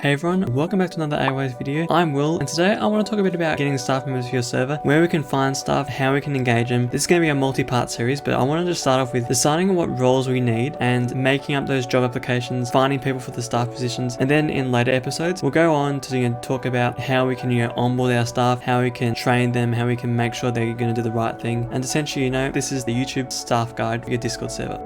Hey everyone, welcome back to another AOS video. I'm Will, and today I want to talk a bit about getting staff members for your server, where we can find staff, how we can engage them. This is going to be a multi-part series, but I wanted to start off with deciding on what roles we need and making up those job applications, finding people for the staff positions, and then in later episodes, we'll go on to talk about how we can onboard our staff, how we can train them, how we can make sure they're going to do the right thing, and essentially, this is the YouTube staff guide for your Discord server.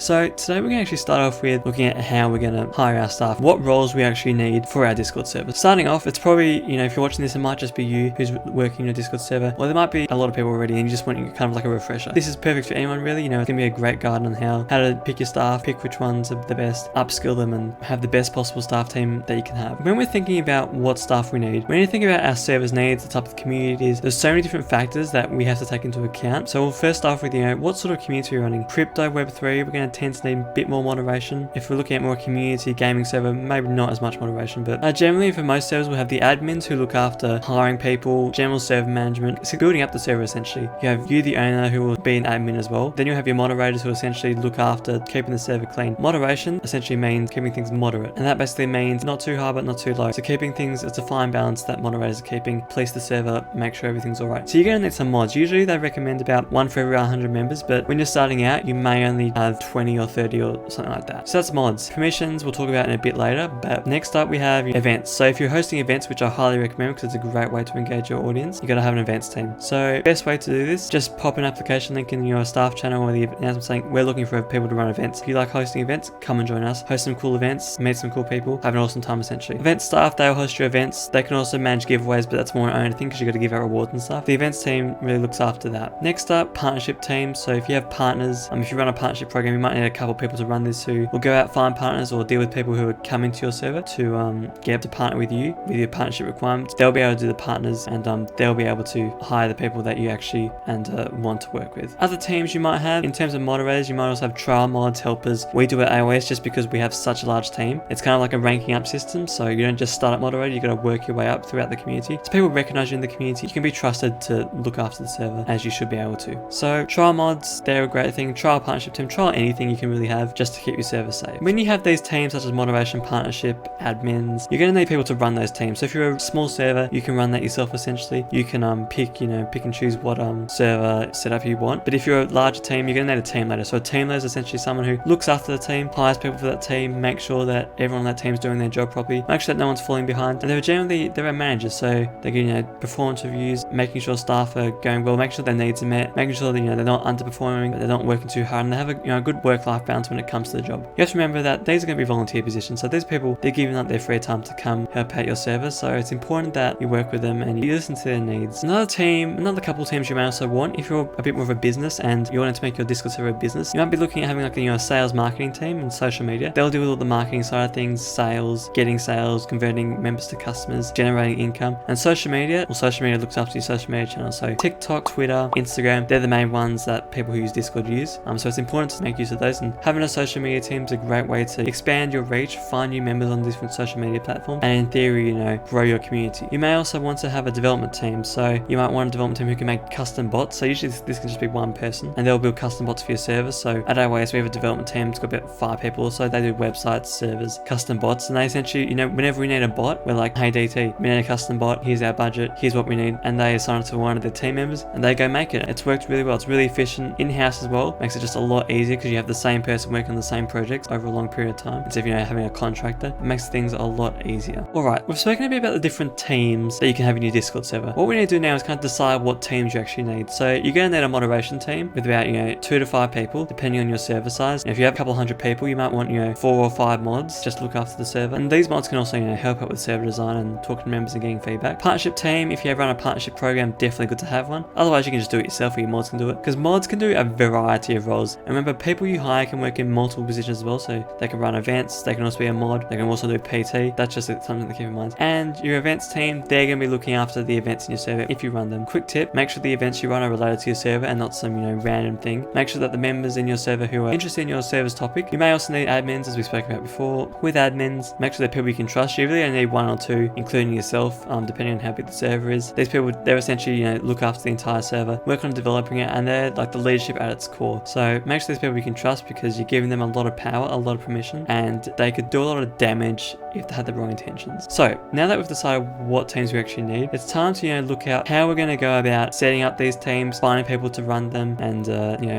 So today we're going to actually start off with looking at how we're going to hire our staff, what roles we actually need for our Discord server. Starting off, it's probably, if you're watching this, it might just be you who's working in your Discord server, or there might be a lot of people already and you just want kind of like a refresher. This is perfect for anyone really, it's going to be a great guide on how to pick your staff, pick which ones are the best, upskill them and have the best possible staff team that you can have. When we're thinking about what staff we need, when you think about our server's needs, the type of community it is, there's so many different factors that we have to take into account. So we'll first start with, what sort of community we're running. Crypto, Web3, we're going to tend to need a bit more moderation. If we're looking at more community gaming server, maybe not as much moderation, but generally for most servers we'll have the admins who look after hiring people, general server management, so building up the server essentially. You have you, the owner, who will be an admin as well. Then you have your moderators who essentially look after keeping the server clean. Moderation essentially means keeping things moderate, and that basically means not too high but not too low. So keeping things, it's a fine balance that moderators are keeping, police the server, make sure everything's alright. So you're going to need some mods. Usually they recommend about one for every 100 members, but when you're starting out you may only have 20 or 30 or something like that. So that's mods. Permissions we'll talk about in a bit later, but next up we have events. So if you're hosting events, which I highly recommend because it's a great way to engage your audience, you got to have an events team. So best way to do this, just pop an application link in your staff channel or the announcement saying we're looking for people to run events. If you like hosting events, come and join us. Host some cool events, meet some cool people, have an awesome time essentially. Event staff, they'll host your events. They can also manage giveaways, but that's more an own thing because you got to give out rewards and stuff. The events team really looks after that. Next up, partnership team. So if you have partners, if you run a partnership program, you might need a couple people to run this who will go out, find partners or deal with people who are coming to your server to get able to partner with you with your partnership requirements. They'll be able to do the partners and they'll be able to hire the people that you actually want to work with. Other teams you might have in terms of moderators, you might also have trial mods, helpers. We do at AOS just because we have such a large team. It's kind of like a ranking up system, so you don't just start at moderator, you got to work your way up throughout the community. So people recognize you in the community. You can be trusted to look after the server as you should be able to. So trial mods, they're a great thing. Trial partnership team, trial anything you can really have just to keep your server safe. When you have these teams such as moderation, partnership, admins, you're going to need people to run those teams. So if you're a small server, you can run that yourself essentially. You can pick and choose what server setup you want. But if you're a larger team, you're going to need a team leader. So a team leader is essentially someone who looks after the team, hires people for that team, makes sure that everyone on that team is doing their job properly, make sure that no one's falling behind. And they're a manager, so they're getting performance reviews, making sure staff are going well, making sure their needs are met, making sure that they're not underperforming, they're not working too hard, and they have a good work-life balance when it comes to the job. You have to remember that these are going to be volunteer positions, so these people, they're giving up their free time to come help out your server, so it's important that you work with them and you listen to their needs. Another couple teams you may also want, if you're a bit more of a business and you want to make your Discord server a business, you might be looking at having a sales marketing team and social media. They'll deal with all the marketing side of things, sales, getting sales, converting members to customers, generating income. And social media looks after your social media channels. So TikTok, Twitter, Instagram, they're the main ones that people who use Discord use. So it's important to make use of those, and having a social media team is a great way to expand your reach, find new members on different social media platforms, and in theory, grow your community. You may also want to have a development team. So you might want a development team who can make custom bots. So usually this can just be one person and they'll build custom bots for your server. So at AOS we have a development team. It's got about 5 people or so. They do websites, servers, custom bots, and they essentially, whenever we need a bot, we're like, hey DT, we need a custom bot, here's our budget, here's what we need, and they assign it to one of their team members and they go make it. It's worked really well. It's really efficient in-house as well. Makes it just a lot easier because you have the same person working on the same projects over a long period of time instead of having a contractor. It makes things a lot easier. Alright, we've spoken a bit about the different teams that you can have in your Discord server. What we need to do now is kind of decide what teams you actually need. So you're going to need a moderation team with about 2 to 5 people depending on your server size. If you have a couple hundred people, you might want 4 or 5 mods just to look after the server, and these mods can also help out with server design and talking to members and getting feedback. Partnership team, if you run a partnership program, definitely good to have one. Otherwise you can just do it yourself, or your mods can do it, because mods can do a variety of roles. And remember, people you hire can work in multiple positions as well, so they can run events, they can also be a mod, they can also do PT. That's just something to keep in mind. And your events team, they're going to be looking after the events in your server if you run them. Quick tip, make sure the events you run are related to your server and not some, random thing. Make sure that the members in your server who are interested in your server's topic. You may also need admins, as we spoke about before. With admins, make sure they're people you can trust. You really only need 1 or 2, including yourself, depending on how big the server is. These people, they're essentially, look after the entire server, work on developing it, and they're like the leadership at its core. So make sure there's people you can trust, because you're giving them a lot of power, a lot of permission, and they could do a lot of damage if they had the wrong intentions. So now that we've decided what teams we actually need, it's time to look out how we're going to go about setting up these teams, finding people to run them, and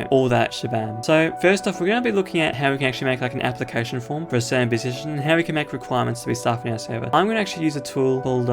all that shabam. So first off, we're going to be looking at how we can actually make like an application form for a certain position, and how we can make requirements to be staffing our server. I'm going to actually use a tool called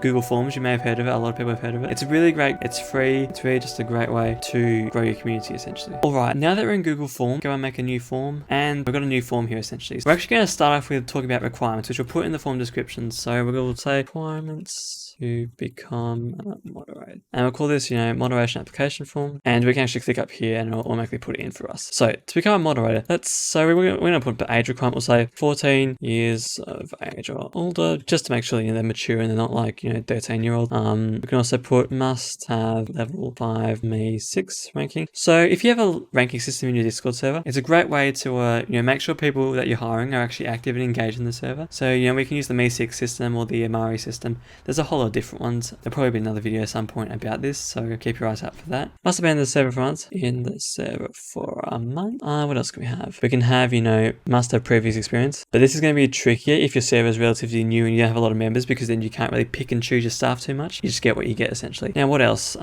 Google Forms. You may have heard of it. A lot of people have heard of it. It's really great. It's free. It's really just a great way to grow your community essentially. All right, now that we're in Google Form, go and make a new form, and we've got a new form here essentially. So we're actually going to start off with talking about requirements, which we'll put in the form description. So we're going to say requirements to become moderator, and we'll call this moderation application form, and we can actually click up here and it'll automatically put it in for us. So to become a moderator, we're going to put the age requirement. We'll say 14 years of age or older, just to make sure they're mature and they're not like 13-year-old. We can also put must have level 5 Me6 ranking. So if you have a ranking system in your Discord server, it's a great way to make sure people that you're hiring are actually active and engaged in the server. So we can use the Me6 system or the Amari system. There's a whole lot of different ones. There'll probably be another video at some point about this, so keep your eyes out for that. Must have been in the server for months. In the server for a month. What else can we have? We can have must have previous experience, but this is going to be trickier if your server is relatively new and you don't have a lot of members, because then you can't really pick and choose your staff too much. You just get what you get essentially. Now what else?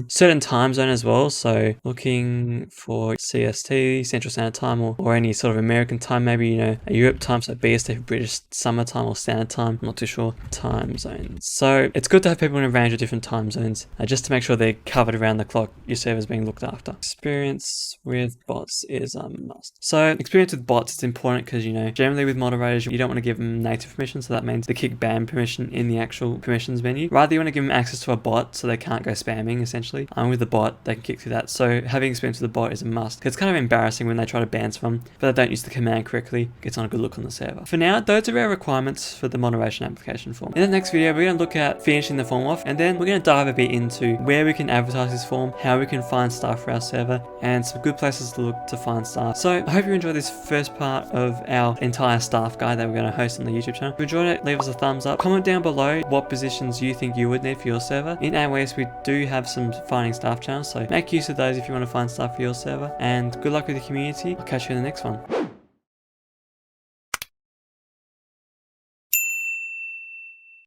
Certain time zone as well. So looking for CST, Central Standard Time, or any sort of American time, maybe a Europe time, so BST for British Summer Time or Standard Time. I'm not too sure. Time zones. So it's good to have people in a range of different time zones, just to make sure they're covered around the clock. Your server's being looked after. Experience with bots is a must. So experience with bots is important because generally with moderators you don't want to give them native permission, so that means the kick ban permission in the actual permissions menu. Rather, you want to give them access to a bot so they can't go spamming essentially. With the bot they can kick through that. So having experience with the bot is a must. It's kind of embarrassing when they try to ban someone but they don't use the command correctly. It's not a good look on the server. For now, those are our requirements for the moderation application form. In the next video we're going to look at finishing the form off, and then we're going to dive a bit into where we can advertise this form, how we can find staff for our server, and some good places to look to find staff. So I hope you enjoyed this first part of our entire staff guide that we're going to host on the YouTube channel. If you enjoyed it, leave us a thumbs up. Comment down below what positions you think you would need for your server. In AWS we do have some finding staff channels, so make use of those if you want to find staff for your server, and good luck with the community. I'll catch you in the next one.